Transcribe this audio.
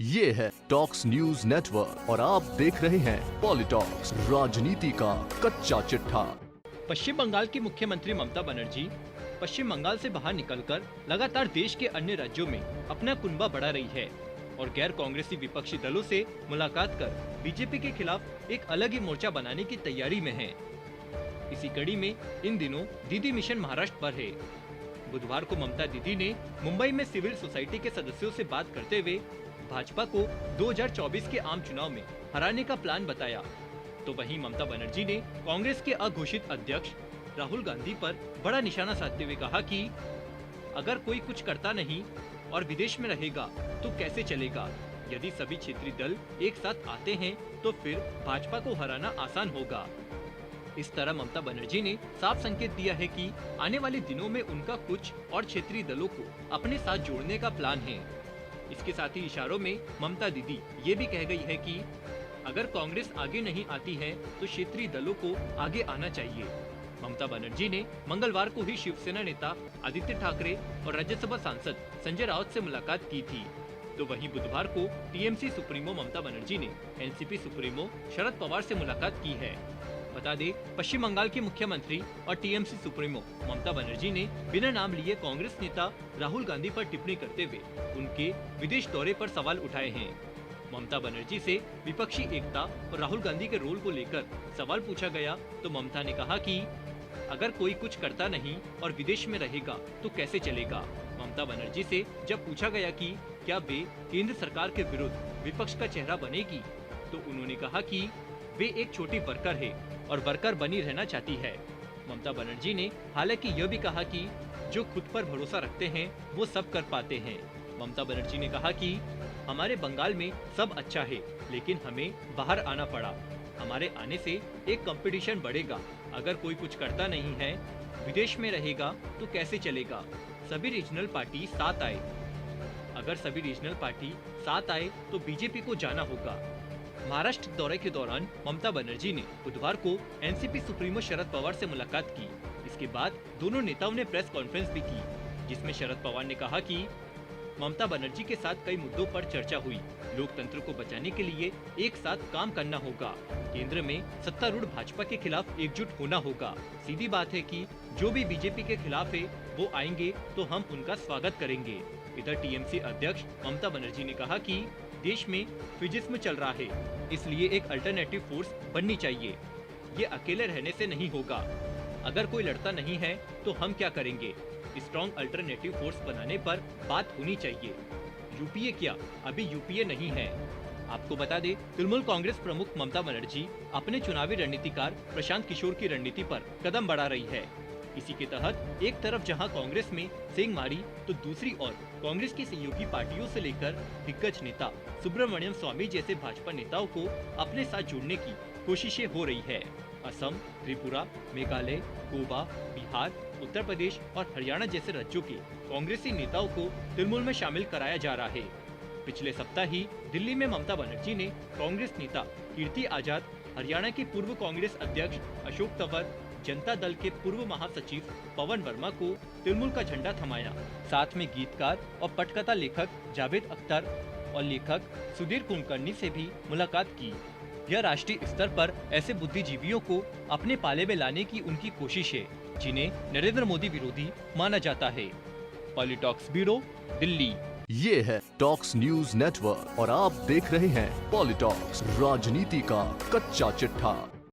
ये है talks news network और आप देख रहे हैं पॉलिटॉक्स, राजनीति का कच्चा चिट्ठा। पश्चिम बंगाल की मुख्यमंत्री ममता बनर्जी पश्चिम बंगाल से बाहर निकलकर लगातार देश के अन्य राज्यों में अपना कुनबा बढ़ा रही है और गैर कांग्रेसी विपक्षी दलों से मुलाकात कर बीजेपी के खिलाफ एक अलग ही मोर्चा बनाने की तैयारी में है। इसी कड़ी में इन दिनों दीदी मिशन महाराष्ट्र पर है। बुधवार को ममता दीदी ने मुंबई में सिविल सोसाइटी के सदस्यों से बात करते हुए भाजपा को 2024 के आम चुनाव में हराने का प्लान बताया। तो वहीं ममता बनर्जी ने कांग्रेस के अघोषित अध्यक्ष राहुल गांधी पर बड़ा निशाना साधते हुए कहा कि अगर कोई कुछ करता नहीं और विदेश में रहेगा तो कैसे चलेगा। यदि सभी क्षेत्रीय दल एक साथ आते हैं तो फिर भाजपा को हराना आसान होगा। इस तरह ममता बनर्जी ने साफ संकेत दिया है कि आने वाले दिनों में उनका कुछ और क्षेत्रीय दलों को अपने साथ जोड़ने का प्लान है। इसके साथ ही इशारों में ममता दीदी ये भी कह गई है कि अगर कांग्रेस आगे नहीं आती है तो क्षेत्रीय दलों को आगे आना चाहिए। ममता बनर्जी ने मंगलवार को ही शिवसेना नेता आदित्य ठाकरे और राज्यसभा सांसद संजय राउत से मुलाकात की थी। तो वहीं बुधवार को टीएमसी सुप्रीमो ममता बनर्जी ने एनसीपी सुप्रीमो शरद पवार से मुलाकात की है। बता दें, पश्चिम बंगाल के मुख्यमंत्री और टीएमसी सुप्रीमो ममता बनर्जी ने बिना नाम लिए कांग्रेस नेता राहुल गांधी पर टिप्पणी करते हुए उनके विदेश दौरे पर सवाल उठाए हैं। ममता बनर्जी से विपक्षी एकता और राहुल गांधी के रोल को लेकर सवाल पूछा गया तो ममता ने कहा कि अगर कोई कुछ करता नहीं और विदेश में रहेगा तो कैसे चलेगा। ममता बनर्जी से जब पूछा गया कि क्या वे केंद्र सरकार के विरुद्ध विपक्ष का चेहरा बनेगी तो उन्होंने कहा कि वे एक छोटी वर्कर है और वर्कर बनी रहना चाहती है। ममता बनर्जी ने हालांकि यह भी कहा कि जो खुद पर भरोसा रखते हैं वो सब कर पाते हैं। ममता बनर्जी ने कहा कि हमारे बंगाल में सब अच्छा है लेकिन हमें बाहर आना पड़ा। हमारे आने से एक कंपटीशन बढ़ेगा। अगर कोई कुछ करता नहीं है, विदेश में रहेगा तो कैसे चलेगा। सभी रीजनल पार्टी साथ आए। अगर सभी रीजनल पार्टी साथ आए तो बीजेपी को जाना होगा। महाराष्ट्र दौरे के दौरान ममता बनर्जी ने बुधवार को एनसीपी सुप्रीमो शरद पवार से मुलाकात की। इसके बाद दोनों नेताओं ने प्रेस कॉन्फ्रेंस भी की जिसमें शरद पवार ने कहा कि ममता बनर्जी के साथ कई मुद्दों पर चर्चा हुई। लोकतंत्र को बचाने के लिए एक साथ काम करना होगा। केंद्र में सत्तारूढ़ भाजपा के खिलाफ एकजुट होना होगा। सीधी बात है कि जो भी बीजेपी के खिलाफ है वो आएंगे तो हम उनका स्वागत करेंगे। इधर टीएमसी अध्यक्ष ममता बनर्जी ने कहा कि देश में फिजिज्म चल रहा है, इसलिए एक अल्टरनेटिव फोर्स बननी चाहिए। ये अकेले रहने से नहीं होगा। अगर कोई लड़ता नहीं है तो हम क्या करेंगे। स्ट्रॉन्ग अल्टरनेटिव फोर्स बनाने पर बात होनी चाहिए। यूपीए क्या, अभी यूपीए नहीं है। आपको बता दें, तृणमूल कांग्रेस प्रमुख ममता बनर्जी अपने चुनावी रणनीतिकार प्रशांत किशोर की रणनीति पर कदम बढ़ा रही है। इसी के तहत एक तरफ जहां कांग्रेस में सेंग मारी तो दूसरी ओर कांग्रेस की सहयोगी पार्टियों से लेकर दिग्गज नेता सुब्रमण्यम स्वामी जैसे भाजपा नेताओं को अपने साथ जोड़ने की कोशिशें हो रही है। असम, त्रिपुरा, मेघालय, गोवा, बिहार, उत्तर प्रदेश और हरियाणा जैसे राज्यों के कांग्रेसी नेताओं को तृणमूल में शामिल कराया जा रहा है। पिछले सप्ताह ही दिल्ली में ममता बनर्जी ने कांग्रेस नेता कीर्ति आजाद, हरियाणा के पूर्व कांग्रेस अध्यक्ष अशोक तंवर, जनता दल के पूर्व महासचिव पवन वर्मा को तृणमूल का झंडा थमाया। साथ में गीतकार और पटकथा लेखक जावेद अख्तर और लेखक सुधीर कुलकर्णी से भी मुलाकात की। यह राष्ट्रीय स्तर पर ऐसे बुद्धिजीवियों को अपने पाले में लाने की उनकी कोशिश है जिन्हें नरेंद्र मोदी विरोधी माना जाता है। पॉलिटॉक्स ब्यूरो, दिल्ली। ये है टॉक्स न्यूज नेटवर्क और आप देख रहे हैं पॉलिटॉक्स, राजनीति का कच्चा चिट्ठा।